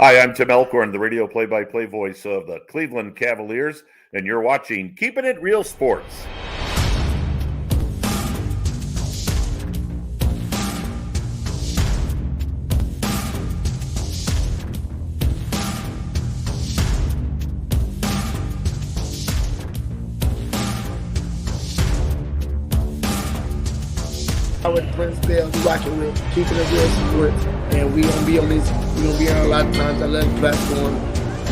Hi, I'm Tim Elkhorn, the radio play-by-play voice of the Cleveland Cavaliers, and you're watching Keeping It Real Sports. I'm with Prince Bell. We watching real, Keeping It Real Sports, and we gonna be on this. We gonna be on a lot of times. I love the platform.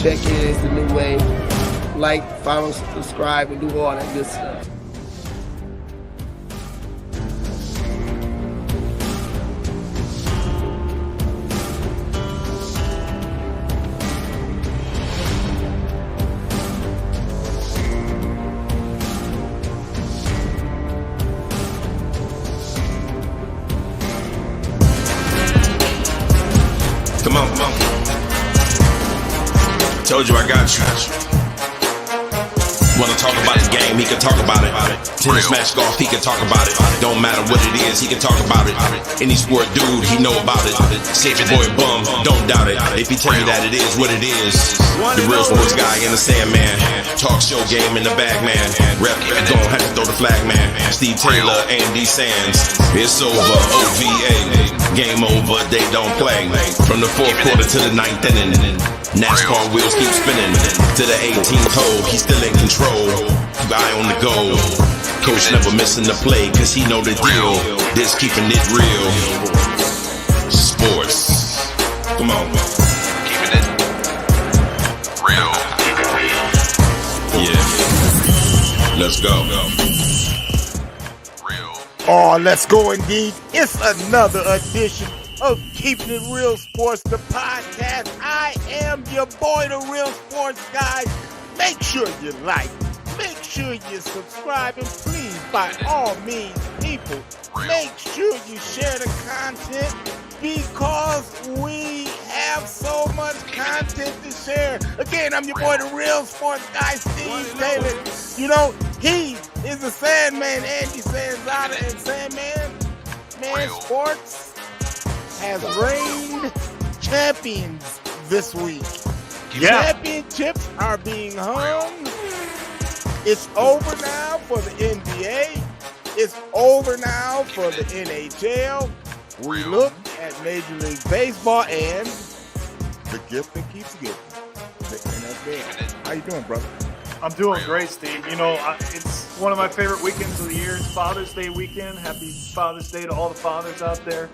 Check in, it's the new way. Like, follow, subscribe, and do all that good stuff. Come on. Told you I got you. Wanna talk about the game, he can talk about it. Tennis match, golf, he can talk about it. Don't matter what it is, he can talk about it. Any sport dude, he know about it. Say your boy bum, don't doubt it. If he tell you that it is what it is. The real sports guy in the Sandman. Talk show game in the bag, man. Rep, don't have to throw the flag, man. Steve Taylor, Andy Sands. It's over, OVA. Game over, they don't play. From the fourth quarter to the ninth inning. NASCAR wheels keep spinning. To the 18th hole, he's still in control. Guy on the go. Coach never missing the play, cause he know the deal. This keeping it real. Sports. Come on. Keeping it real. Yeah. Let's go. Oh, let's go indeed. It's another edition of Keeping It Real Sports, the podcast. I am your boy, the Real Sports Guy. Make sure you like, make sure you subscribe, and please, by all means, people, make sure you share the content because we have so much content to share. Again, I'm your boy, the Real Sports Guy, Steve Taylor. You know, he is the Sandman, Andy Sanzada, and Sandman, man, sports has reigned champions this week. Yeah. Championships are being hung. It's over now for the NBA. It's over now for the NHL. We look at Major League Baseball and the gift that keeps giving, the NFL. How you doing, brother? I'm doing great, Steve. You know, it's one of my favorite weekends of the year. It's Father's Day weekend. Happy Father's Day to all the fathers out there.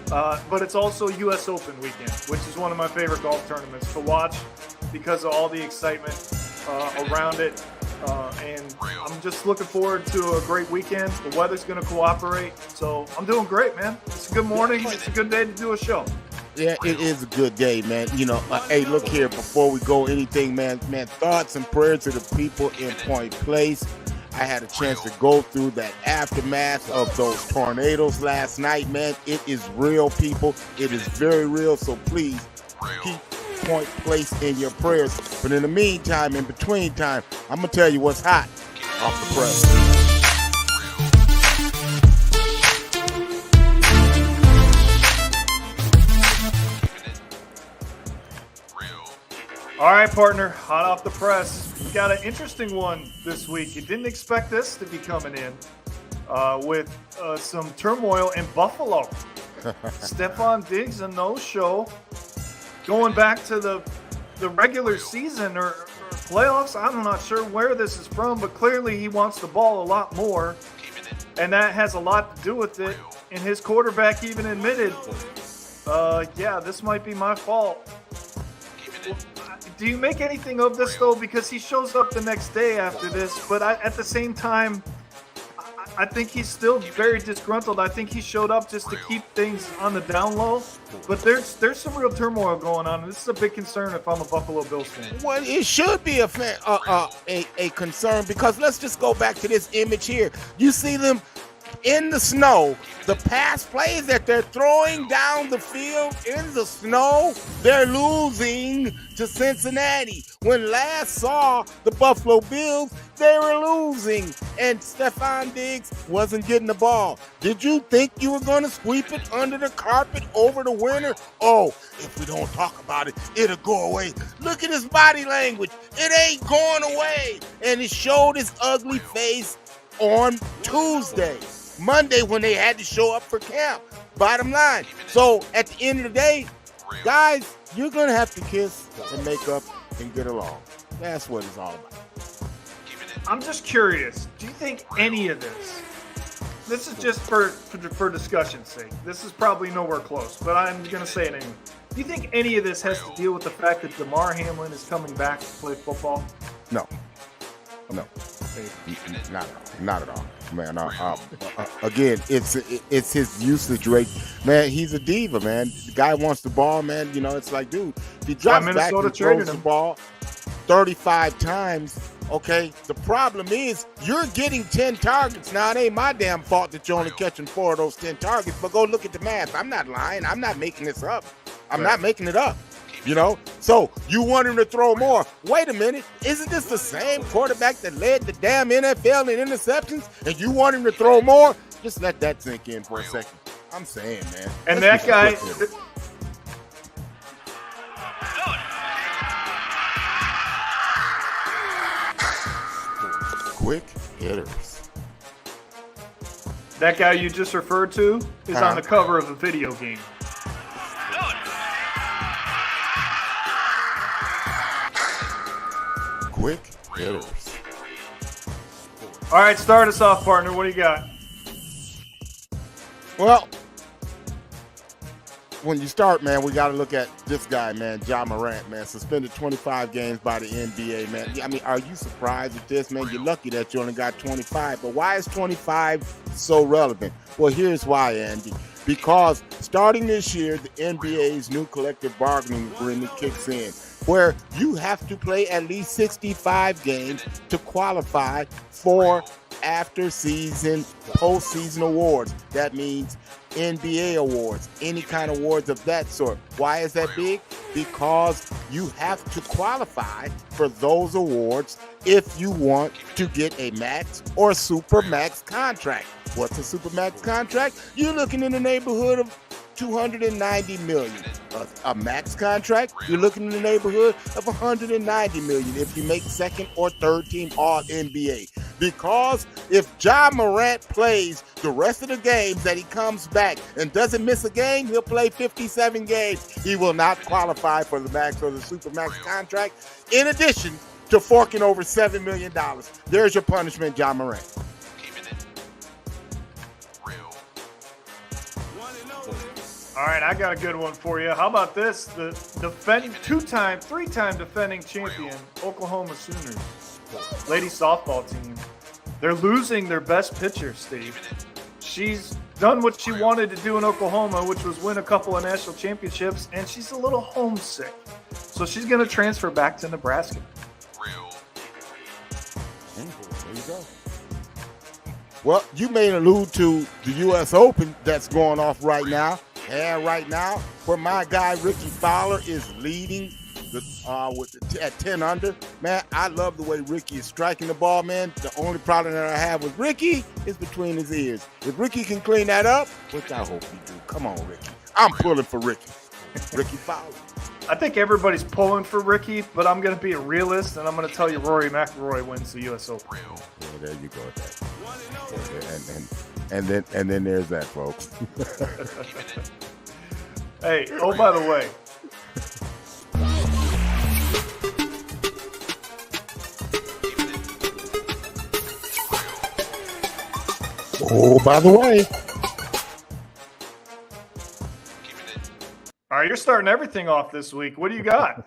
But it's also U.S. Open weekend, which is one of my favorite golf tournaments to watch because of all the excitement around it. And I'm just looking forward to a great weekend. The weather's going to cooperate. So I'm doing great, man. It's a good morning. It's a good day to do a show. Yeah, it is a good day, man. You know, hey, look here, before we go anything, man, thoughts and prayers to the people in Point Place. I had a chance to go through that aftermath of those tornadoes last night, man. It is real, people. It is very real, so please keep Point Place in your prayers. But in the meantime, in between time, I'm going to tell you what's hot off the press. All right, partner, hot off the press. We got an interesting one this week. You didn't expect this to be coming in with some turmoil in Buffalo. Stephon Diggs, a no-show. Going back to the regular season or playoffs, I'm not sure where this is from, but clearly he wants the ball a lot more, and that has a lot to do with it. And his quarterback even admitted, yeah, this might be my fault. Do you make anything of this, though? Because he shows up the next day after this, but at the same time, I think he's still very disgruntled. I think he showed up just to keep things on the down low, but there's some real turmoil going on, and this is a big concern if I'm a Buffalo Bills fan. Well, it should be a concern because let's just go back to this image here. You see them in the snow. The pass plays that they're throwing down the field in the snow, they're losing to Cincinnati. When last saw the Buffalo Bills, they were losing, and Stephon Diggs wasn't getting the ball. Did you think you were going to sweep it under the carpet over the winter? Oh, if we don't talk about it, it'll go away. Look at his body language. It ain't going away. And it showed his ugly face on Tuesday. Monday when they had to show up for camp. Bottom line. So at the end of the day, guys, you're going to have to kiss and make up and get along. That's what it's all about. I'm just curious. Do you think any of this is just for discussion's sake. This is probably nowhere close, but I'm going to say it anyway. Do you think any of this has to deal with the fact that DeMar Hamlin is coming back to play football? No. Not at all, man. Again, it's his usage rate, man. He's a diva, man. The guy wants the ball, man. You know, it's like, dude, if he drops back and throws the ball 35 times, okay. The problem is you're getting 10 targets. Now, it ain't my damn fault that you're only catching 4 of those 10 targets, but go look at the math. I'm not lying. I'm not making this up. I'm not making it up. You know, so you want him to throw more. Wait a minute. Isn't this the same quarterback that led the damn NFL in interceptions? And you want him to throw more? Just let that sink in for a second. I'm saying, man. And that guy. Quick hitters. That guy you just referred to is on the cover of a video game. Quick hitters. All right, start us off, partner. What do you got? Well, when you start, man, we got to look at this guy, man, Ja Morant, man, suspended 25 games by the NBA, man. I mean, are you surprised at this, man? You're lucky that you only got 25, but why is 25 so relevant? Well, here's why, Andy. Because starting this year, the NBA's new collective bargaining agreement kicks in, where you have to play at least 65 games to qualify for after-season, postseason awards. That means NBA awards, any kind of awards of that sort. Why is that big? Because you have to qualify for those awards if you want to get a max or super max contract. What's a super max contract? You're looking in the neighborhood of $290 million. A max contract, you're looking in the neighborhood of $190 million if you make second or third team All-NBA. Because if Ja Morant plays the rest of the games that he comes back and doesn't miss a game, he'll play 57 games. He will not qualify for the max or the super max contract. In addition to forking over $7 million. There's your punishment, Ja Morant. All right, I got a good one for you. How about this? The three-time defending champion, Oklahoma Sooners, ladies softball team. They're losing their best pitcher, Steve. She's done what she wanted to do in Oklahoma, which was win a couple of national championships, and she's a little homesick. So she's going to transfer back to Nebraska. There you go. Well, you may allude to the U.S. Open that's going off right now. And right now, where my guy Ricky Fowler is leading at 10 under, man, I love the way Ricky is striking the ball, man. The only problem that I have with Ricky is between his ears. If Ricky can clean that up, which I hope he do. Come on, Ricky. I'm pulling for Ricky. Ricky Fowler. I think everybody's pulling for Ricky, but I'm going to be a realist, and I'm going to tell you Rory McIlroy wins the U.S. Open. Yeah, there you go with that. And then there's that, folks. Hey, oh, by the way. Oh, by the way. All right, you're starting everything off this week. What do you got?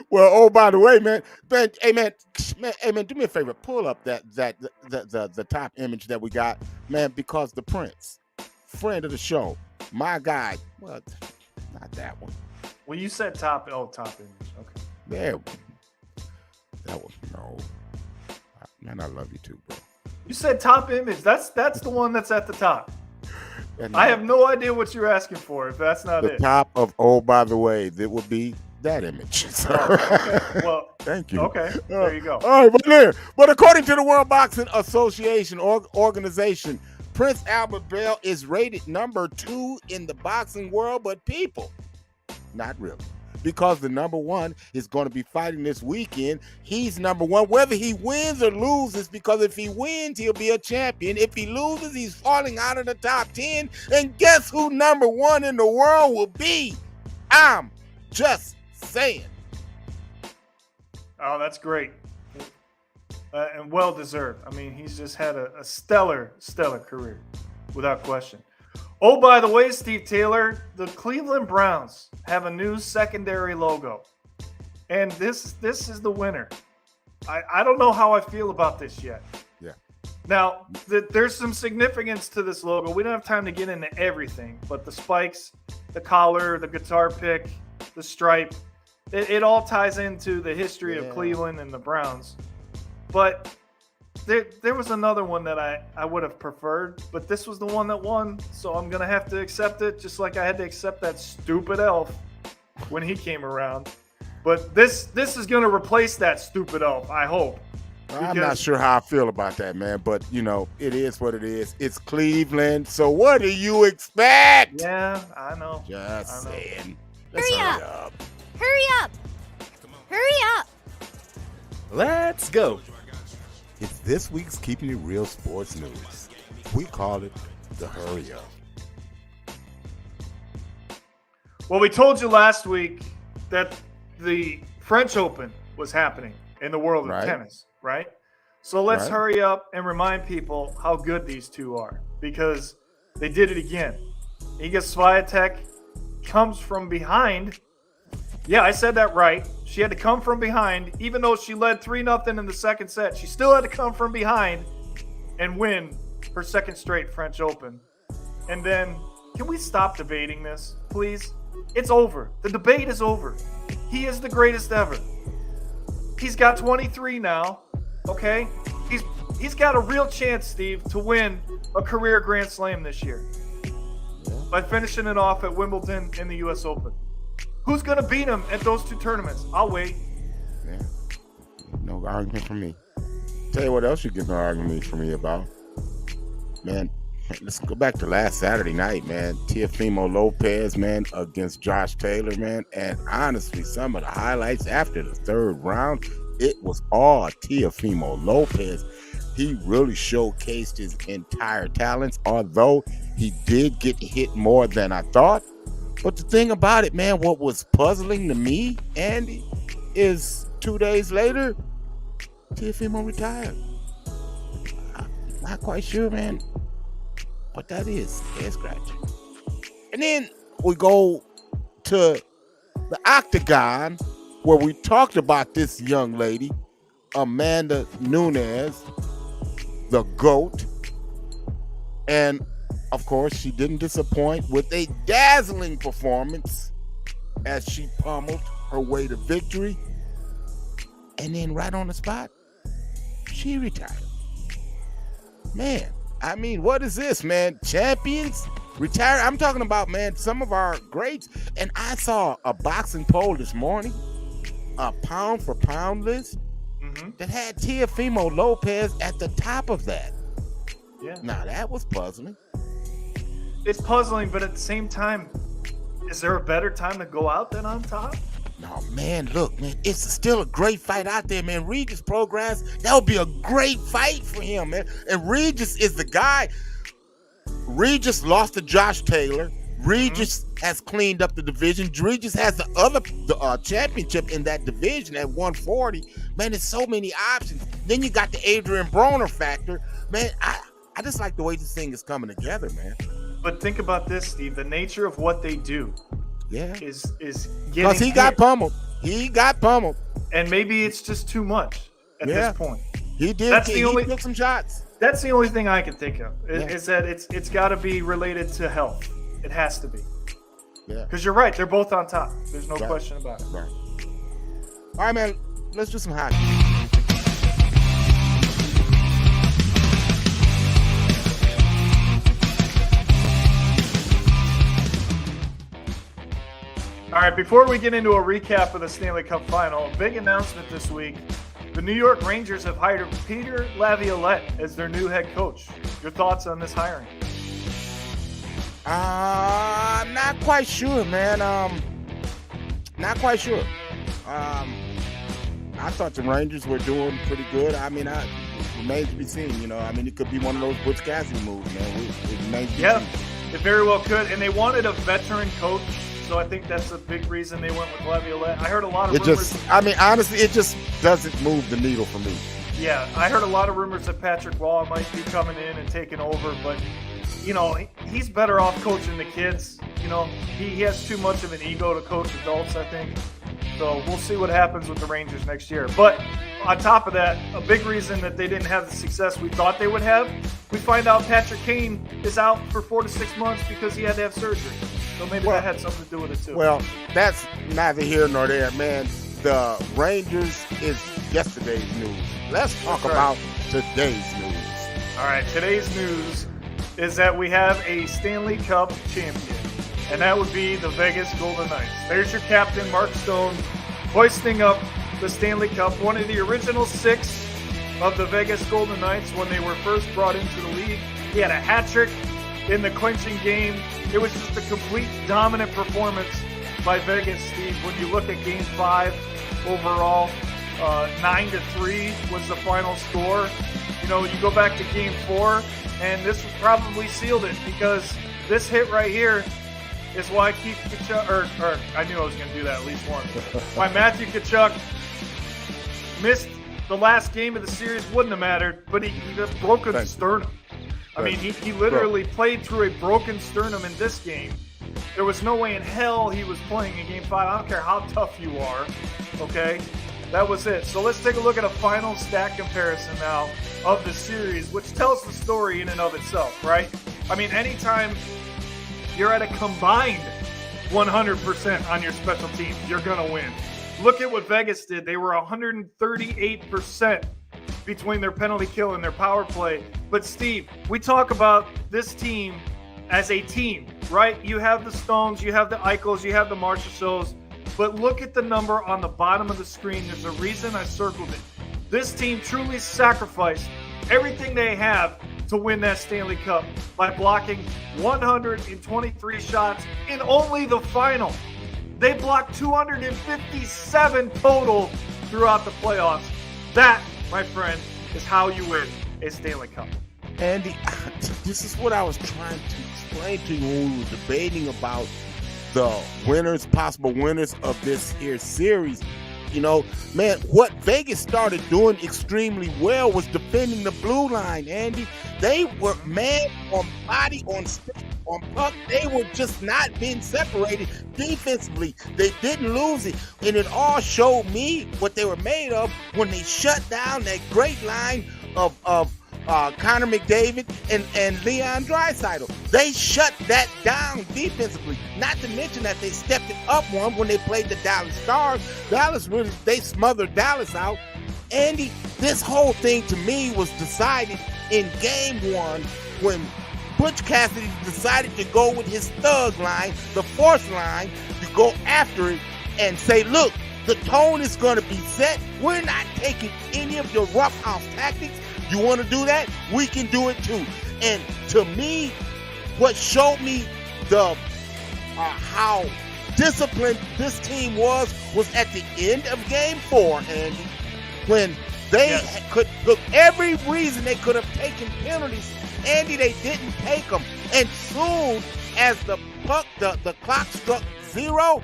Well, oh, by the way, man, hey, man, do me a favor. Pull up the top image that we got, man, because the Prince, friend of the show, my guy, well, not that one. Well, you said top image. Okay. There. That was, no. Man, I love you too, bro. You said top image. That's the one that's at the top. And I have no idea what you're asking for if that's not the it. top of, oh, by the way, that would be that image. So, Okay. Well, thank you. Okay, there you go. All right, but according to the World Boxing Association organization, Prince Albert Bell is rated number 2 in the boxing world, but people, not really. Because the number 1 is going to be fighting this weekend. He's number 1, whether he wins or loses, because if he wins, he'll be a champion. If he loses, he's falling out of the top 10. And guess who number 1 in the world will be? I'm just saying. Oh, that's great. And well-deserved. I mean, he's just had a stellar career, without question. Oh, by the way, Steve Taylor, the Cleveland Browns have a new secondary logo. And this is the winner. I don't know how I feel about this yet. Yeah. Now, there's some significance to this logo. We don't have time to get into everything, but the spikes, the collar, the guitar pick, the stripe, it all ties into the history of Cleveland and the Browns. But there was another one that I would have preferred, but this was the one that won, so I'm going to have to accept it, just like I had to accept that stupid elf when he came around. But this is going to replace that stupid elf, I hope. I'm not sure how I feel about that, man, but, it is what it is. It's Cleveland, so what do you expect? Yeah, I know. Just saying. Hurry up. Hurry up. Hurry up. Let's go. It's this week's Keeping It Real Sports News. We call it the Hurry Up. Well, we told you last week that the French Open was happening in the world of tennis, right? So let's hurry up and remind people how good these two are, because they did it again. Iga Swiatek comes from behind. Yeah, I said that right. She had to come from behind. Even though she led 3-0 in the second set, she still had to come from behind and win her second straight French Open. And then, can we stop debating this, please? It's over. The debate is over. He is the greatest ever. He's got 23 now, okay? He's got a real chance, Steve, to win a career Grand Slam this year by finishing it off at Wimbledon and the U.S. Open. Who's going to beat him at those two tournaments? I'll wait. Yeah. No argument from me. Tell you what else you get no argument from me about. Man, let's go back to last Saturday night, man. Teofimo Lopez, man, against Josh Taylor, man. And honestly, some of the highlights after the third round, it was all Teofimo Lopez. He really showcased his entire talents, although he did get hit more than I thought. But the thing about it, man, what was puzzling to me, Andy, is 2 days later, Teofimo retired. I'm not quite sure, man, what that is. Head scratching. And then we go to the Octagon, where we talked about this young lady, Amanda Nunes, the GOAT. And of course, she didn't disappoint with a dazzling performance as she pummeled her way to victory. And then right on the spot, she retired. Man, I mean, what is this, man? Champions retire? I'm talking about, man, some of our greats. And I saw a boxing poll this morning, a pound for pound list, that had Teofimo Lopez at the top of that. Yeah. Now, that was puzzling. It's puzzling, but at the same time, is there a better time to go out than on top? No, man, look, man, it's still a great fight out there, man. Regis Prograis, that would be a great fight for him, man. And Regis is the guy. Regis lost to Josh Taylor. Regis has cleaned up the division. Regis has the other championship in that division at 140. Man, there's so many options. Then you got the Adrian Broner factor. Man, I just like the way this thing is coming together, man. But think about this, Steve. The nature of what they do is getting because he got pummeled. He got pummeled. And maybe it's just too much at this point. He did. He took some shots. That's the only thing I can think of is that it's got to be related to health. It has to be. Yeah. Because you're right. They're both on top. There's no question about it. Right. All right, man. Let's do some hockey. right, before we get into a recap of the Stanley Cup Final, a big announcement this week. The New York Rangers have hired Peter Laviolette as their new head coach. Your thoughts on this hiring? I'm not quite sure, man. Not quite sure. I thought the Rangers were doing pretty good. I mean, it remains to be seen, you know. I mean, it could be one of those Butch Cassidy moves, man. It remains to be seen. It very well could. And they wanted a veteran coach, so I think that's a big reason they went with Laviolette. I heard a lot of rumors. Honestly, it just doesn't move the needle for me. Yeah, I heard a lot of rumors that Patrick Waugh might be coming in and taking over, but, you know, he's better off coaching the kids. You know, he has too much of an ego to coach adults, I think. So we'll see what happens with the Rangers next year. But on top of that, a big reason that they didn't have the success we thought they would have, we find out Patrick Kane is out for 4 to 6 months because he had to have surgery. So maybe that had something to do with it too. Well, that's neither here nor there, man. The Rangers is yesterday's news. Let's talk about today's news. All right, today's news is that we have a Stanley Cup champion, and that would be the Vegas Golden Knights. There's your captain, Mark Stone, hoisting up the Stanley Cup, one of the original 6 of the Vegas Golden Knights when they were first brought into the league. He had a hat trick in the clinching game. It was just a complete dominant performance by Vegas, Steve. When you look at Game 5 overall, 9-3 was the final score. You know, you go back to Game 4, and this probably sealed it because this hit right here is why Keith Tkachuk, or I knew I was going to do that at least once. Why Matthew Tkachuk missed the last game of the series wouldn't have mattered, but he just broke a sternum. I mean, he literally played through a broken sternum in this game. There was no way in hell he was playing in Game 5. I don't care how tough you are, okay? That was it. So let's take a look at a final stat comparison now of the series, which tells the story in and of itself, right? I mean, anytime you're at a combined 100% on your special teams, you're going to win. Look at what Vegas did. They were 138% between their penalty kill and their power play. But, Steve, we talk about this team as a team, right? You have the Stones, you have the Eichels, you have the Marchessaults, but look at the number on the bottom of the screen. There's a reason I circled it. This team truly sacrificed everything they have to win that Stanley Cup by blocking 123 shots in only the final. They blocked 257 total throughout the playoffs. That, my friend, is how you win a Stanley Cup. Andy, this is what I was trying to explain to you when we were debating about the winners, possible winners of this here series. You know, man, what Vegas started doing extremely well was defending the blue line, Andy. They were man on body, on stick, on puck. They were just not being separated defensively. They didn't lose it. And it all showed me what they were made of when they shut down that great line of Connor McDavid and Leon Draisaitl. They shut that down defensively. Not to mention that they stepped it up one when they played the Dallas Stars. They smothered Dallas out. Andy, this whole thing to me was decided in Game 1 when Butch Cassidy decided to go with his thug line, the force line, to go after it and say, look, the tone is going to be set. We're not taking any of your roughhouse tactics. You want to do that? We can do it too. And to me, what showed me the how disciplined this team was at the end of Game 4, Andy, when they could look every reason they could have taken penalties. Andy, they didn't take them. And soon as the clock struck 0,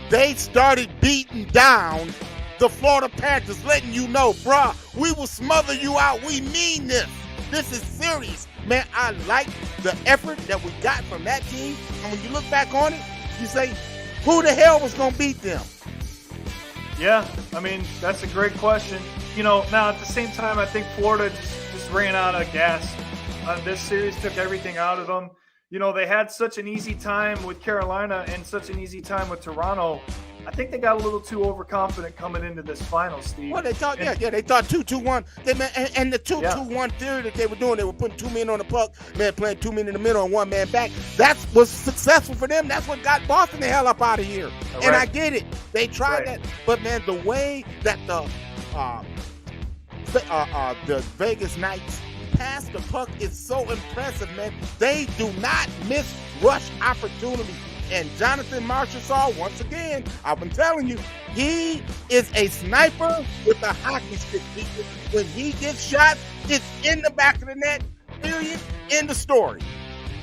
they started beating down the Florida Panthers, letting you know, bruh, we will smother you out. We mean this. This is serious. Man, I like the effort that we got from that team. And when you look back on it, you say, who the hell was going to beat them? Yeah, I mean, that's a great question. You know, now at the same time, I think Florida just ran out of gas. This series took everything out of them. they had such an easy time with Carolina and such an easy time with Toronto. I think they got a little too overconfident coming into this final, Steve. Well, they thought, they thought 2-2-1. And the 2-2-1 theory that they were doing, they were putting 2 men on the puck, man, playing 2 men in the middle and 1 man back. That was successful for them. That's what got Boston the hell up out of here. Right. And I get it. They tried that. But, man, the way that the Vegas Knights pass the puck is so impressive, man. They do not miss rush opportunities. And Jonathan Marchessault, once again, I've been telling you, he is a sniper with a hockey stick. When he gets shot, it's in the back of the net, period, end of story.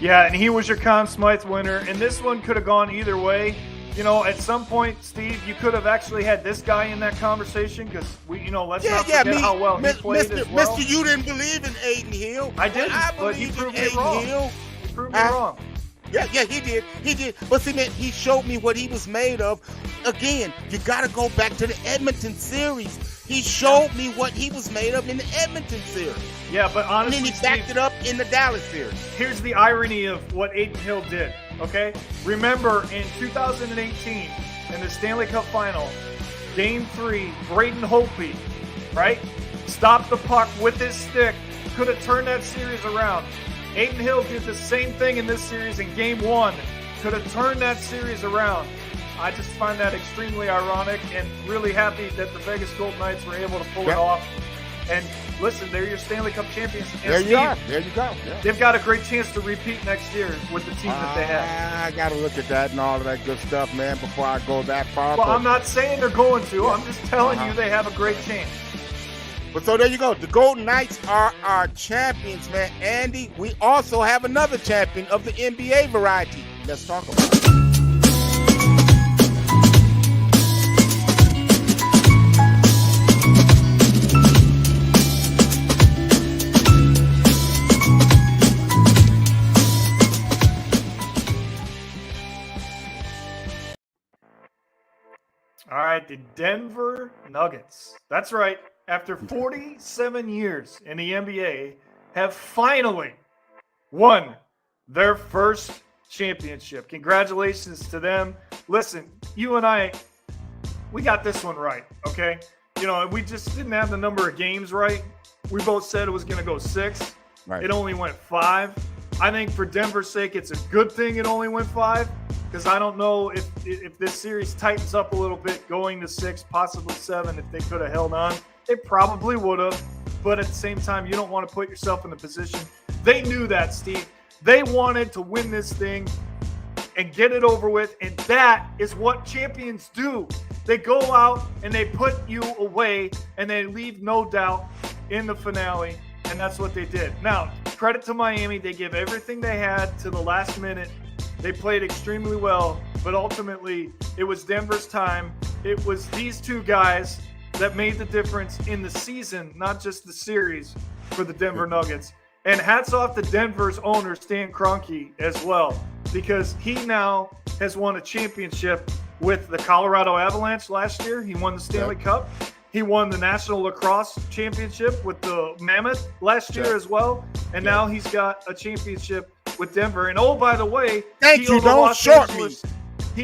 Yeah, and he was your Conn Smythe winner, and this one could have gone either way. At some point, Steve, you could have actually had this guy in that conversation because let's not forget how well he played as well. Mr. You didn't believe in Aiden Hill. I didn't, but he proved me wrong. He proved me wrong. Yeah, he did. But see, man, he showed me what he was made of. Again, you got to go back to the Edmonton series. He showed me what he was made of in the Edmonton series. Yeah, but honestly, and then he backed it up in the Dallas series. Here's the irony of what Aiden Hill did, okay? Remember, in 2018, in the Stanley Cup Final, Game 3, Braden Holtby, right? Stopped the puck with his stick, could have turned that series around. Aiden Hill did the same thing in this series in Game 1. Could have turned that series around. I just find that extremely ironic and really happy that the Vegas Golden Knights were able to pull it off. And listen, they're your Stanley Cup champions. And there you are. There you go. Yeah. They've got a great chance to repeat next year with the team that they have. I got to look at that and all of that good stuff, man, before I go that far. Well, I'm not saying they're going to. I'm just telling you they have a great chance. But so there you go. The Golden Knights are our champions, man. Andy, we also have another champion of the NBA variety. Let's talk about it. All right, the Denver Nuggets. That's right. After 47 years in the NBA, have finally won their first championship. Congratulations to them. Listen, you and I, we got this one right, okay? We just didn't have the number of games right. We both said it was going to go 6. Right. It only went 5. I think for Denver's sake, it's a good thing it only went 5 because I don't know if this series tightens up a little bit going to 6, possibly 7 if they could have held on. They probably would have, but at the same time, you don't want to put yourself in the position. They knew that, Steve. They wanted to win this thing and get it over with, and that is what champions do. They go out and they put you away, and they leave no doubt in the finale, and that's what they did. Now, credit to Miami. They gave everything they had to the last minute. They played extremely well, but ultimately, it was Denver's time. It was these two guys that made the difference in the season, not just the series, for the Denver Nuggets. And hats off to Denver's owner, Stan Kroenke, as well, because he now has won a championship with the Colorado Avalanche last year. He won the Stanley Cup. He won the National Lacrosse Championship with the Mammoth last year as well. And now he's got a championship with Denver. And oh, by the way, he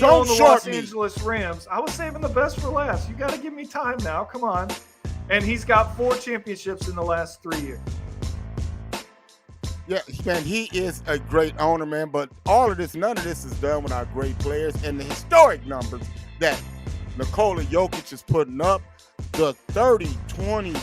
owned the Los Angeles Rams. I was saving the best for last. You got to give me time now. Come on. And he's got 4 championships in the last 3 years. Yeah, man, he is a great owner, man. But none of this is done without great players. And the historic numbers that Nikola Jokic is putting up, the 30, 20,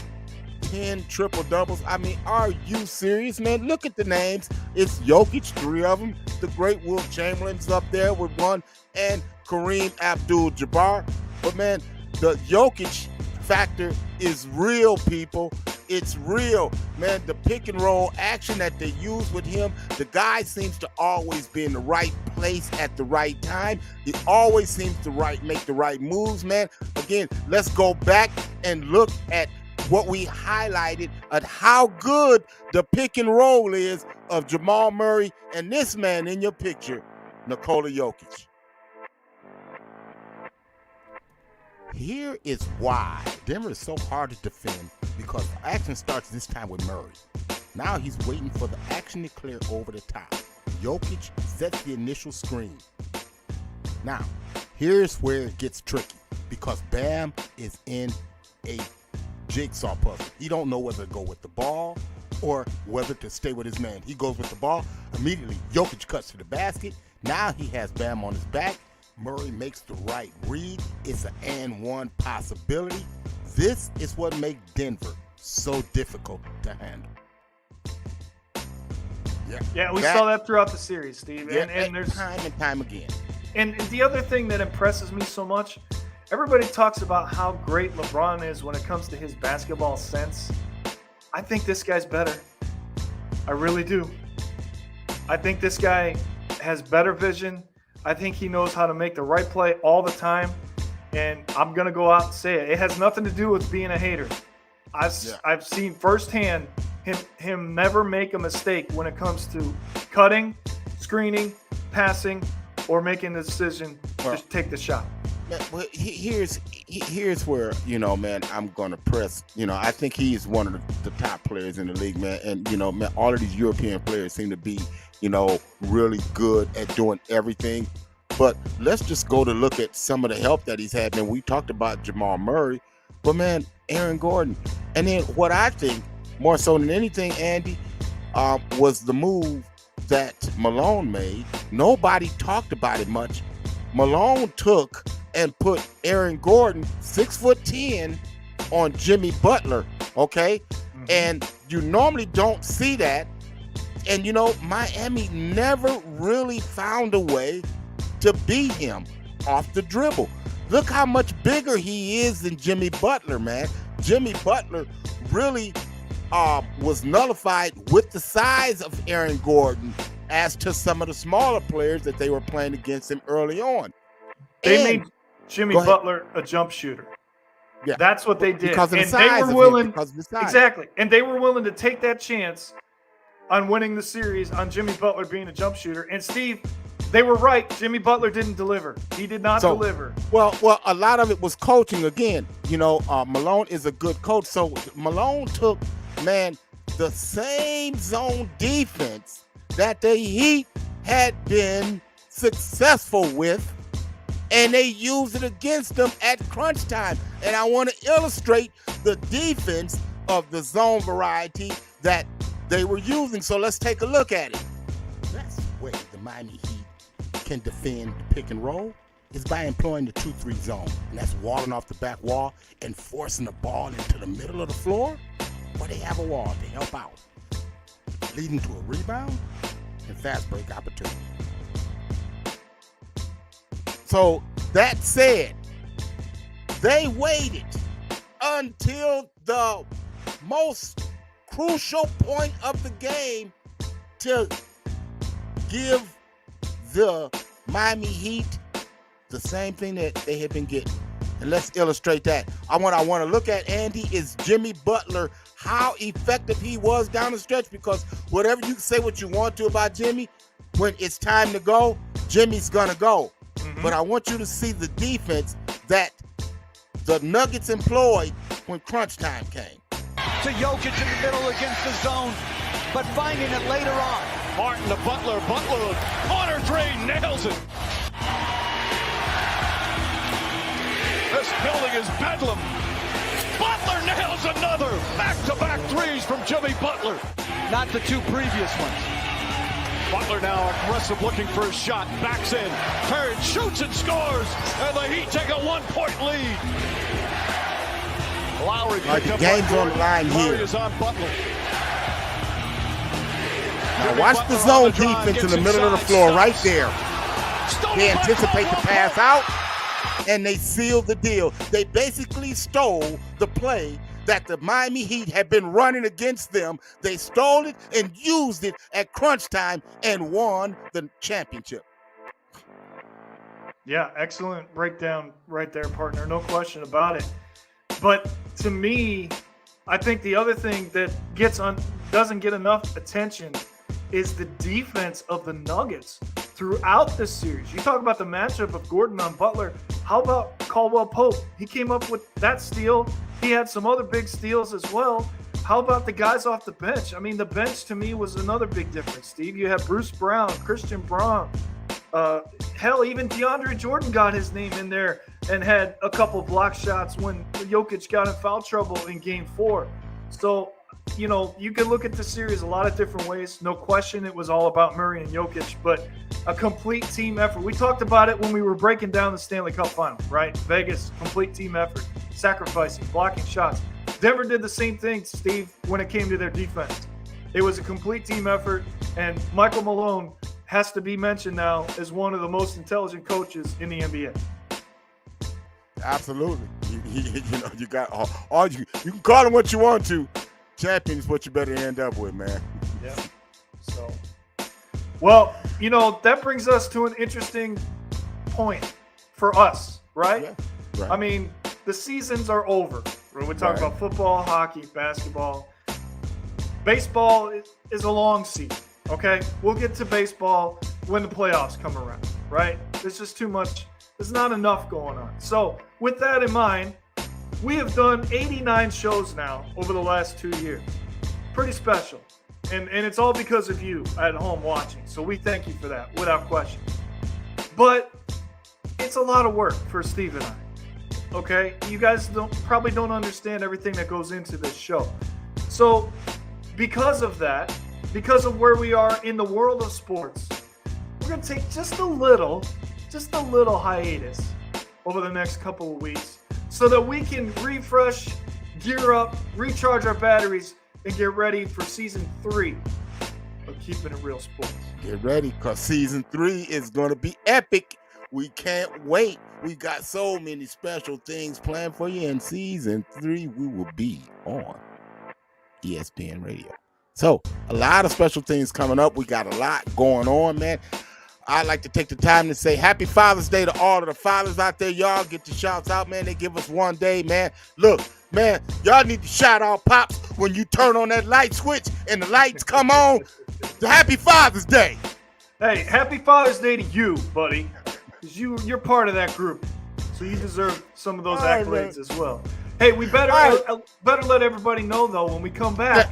10 triple doubles. I mean, are you serious, man? Look at the names. It's Jokic, 3 of them. The great Will Chamberlain's up there with 1, and Kareem Abdul-Jabbar. But man, the Jokic factor is real, people. It's real, man. The pick and roll action that they use with him, the guy seems to always be in the right place at the right time. He always seems to make the right moves, man. Again, let's go back and look at what we highlighted at how good the pick and roll is of Jamal Murray and this man in your picture, Nikola Jokic. Here is why Denver is so hard to defend, because action starts this time with Murray. Now he's waiting for the action to clear over the top. Jokic sets the initial screen. Now, here's where it gets tricky because Bam is in a jigsaw puzzle. He don't know whether to go with the ball or whether to stay with his man. He goes with the ball. Immediately, Jokic cuts to the basket. Now he has Bam on his back. Murray makes the right read. It's an and one possibility. This is what makes Denver so difficult to handle. Yeah, we saw that throughout the series, Steve. Yeah, and there's time and time again. And the other thing that impresses me so much, everybody talks about how great LeBron is when it comes to his basketball sense. I think this guy's better. I really do. I think this guy has better vision. I think he knows how to make the right play all the time. And I'm going to go out and say it. It has nothing to do with being a hater. I've seen firsthand him never make a mistake when it comes to cutting, screening, passing, or making the decision to take the shot. Well, here's where, man, I'm going to press. I think he is one of the top players in the league, man. And, man, all of these European players seem to be, really good at doing everything. But let's just go to look at some of the help that he's had. Man, we talked about Jamal Murray, but, man, Aaron Gordon. And then what I think, more so than anything, Andy, was the move that Malone made. Nobody talked about it much. Malone took and put Aaron Gordon, 6'10", on Jimmy Butler, okay? Mm-hmm. And you normally don't see that. And, Miami never really found a way to beat him off the dribble. Look how much bigger he is than Jimmy Butler, man. Jimmy Butler really was nullified with the size of Aaron Gordon as to some of the smaller players that they were playing against him early on. They made Jimmy Butler a jump shooter. Yeah, that's what they did. Because of the and size they were willing, because of the size. Exactly. And they were willing to take that chance on winning the series on Jimmy Butler being a jump shooter. And Steve, they were right. Jimmy Butler didn't deliver. He did not deliver. Well, a lot of it was coaching again. Malone is a good coach. So Malone took, man, the same zone defense that the Heat had been successful with, and they used it against them at crunch time. And I want to illustrate the defense of the zone variety that they were using. So let's take a look at it. That's the way the Miami Heat can defend the pick and roll is by employing the 2-3 zone. And that's walling off the back wall and forcing the ball into the middle of the floor where they have a wall to help out, leading to a rebound and fast break opportunity. So that said, they waited until the most crucial point of the game to give the Miami Heat the same thing that they had been getting. And let's illustrate that. I want to look at, Andy, is Jimmy Butler, how effective he was down the stretch, because whatever you say what you want to about Jimmy, when it's time to go, Jimmy's going to go. Mm-hmm. But I want you to see the defense that the Nuggets employed when crunch time came. To Jokic in the middle against the zone, but finding it later on. Martin to Butler. Butler, corner three, nails it. This building is bedlam. Butler nails another. Back-to-back threes from Jimmy Butler. Not the two previous ones. Butler now aggressive, looking for his shot. Backs in. Perry shoots and scores. And the Heat take a 1-point lead. Lowry the game's on the line here. Is on Butler. Now watch the zone defense in the middle of the floor right there. They anticipate the pass out, and they seal the deal. They basically stole the play that the Miami Heat had been running against them. They stole it and used it at crunch time and won the championship. Yeah, excellent breakdown right there, partner. No question about it. But to me, I think the other thing that doesn't get enough attention is the defense of the Nuggets throughout this series. You talk about the matchup of Gordon on Butler. How about Caldwell Pope? He came up with that steal. He had some other big steals as well. how about the guys off the bench? I mean, the bench to me was another big difference, Steve. You have Bruce Brown, Christian Braun. Hell, even DeAndre Jordan got his name in there and had a couple block shots when Jokic got in foul trouble in Game 4. So, you know, you can look at the series a lot of different ways. No question it was all about Murray and Jokic, but a complete team effort. We talked about it when we were breaking down the Stanley Cup Final, right? Vegas, complete team effort, sacrificing, blocking shots. Denver did the same thing, Steve, when it came to their defense. It was a complete team effort, and Michael Malone has to be mentioned now as one of the most intelligent coaches in the NBA. Absolutely. You got all you can call him what you want to. Champion is what you better end up with, man. Yeah. So, well, you know, that brings us to an interesting point for us, right? Yeah, right. I mean, the seasons are over. We're talking about football, hockey, basketball. Baseball is a long season, okay? We'll get to baseball when the playoffs come around, right? There's just too much. There's not enough going on. So with that in mind, we have done 89 shows now over the last 2 years. Pretty special. And it's all because of you at home watching. So we thank you for that, without question. But it's a lot of work for Steve and I. Okay? You guys probably don't understand everything that goes into this show. So because of that, because of where we are in the world of sports, we're going to take just a little hiatus over the next couple of weeks so that we can refresh, gear up, recharge our batteries, and get ready for season 3 of Keeping It Real Sports. Get ready, because season 3 is going to be epic. We can't wait. We got so many special things planned for you. In season 3, we will be on ESPN Radio. So a lot of special things coming up. We got a lot going on, man. I'd like to take the time to say happy Father's Day to all of the fathers out there. Y'all get your shouts out, man. They give us one day, man. Look, man, y'all need to shout out Pops when you turn on that light switch and the lights come on. Happy Father's Day. Hey, happy Father's Day to you, buddy. Because you're part of that group. So you deserve some of those accolades as well. Hey, we better let everybody know, though, when we come back,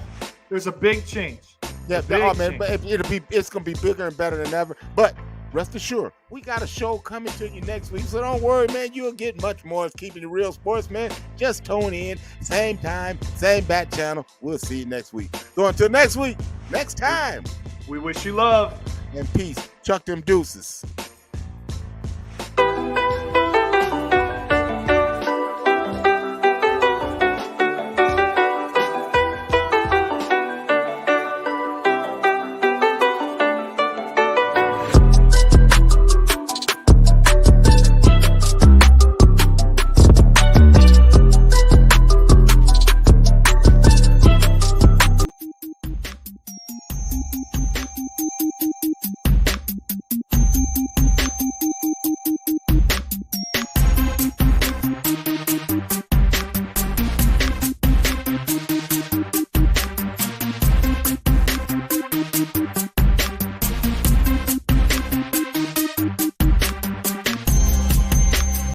there's a big change. Yeah, man, but it's gonna be bigger and better than ever. But rest assured, we got a show coming to you next week. So don't worry, man. You'll get much more of Keeping It Real Sports, man. Just tune in, same time, same bat channel. We'll see you next week. So until next week, next time, we wish you love and peace. Chuck them deuces.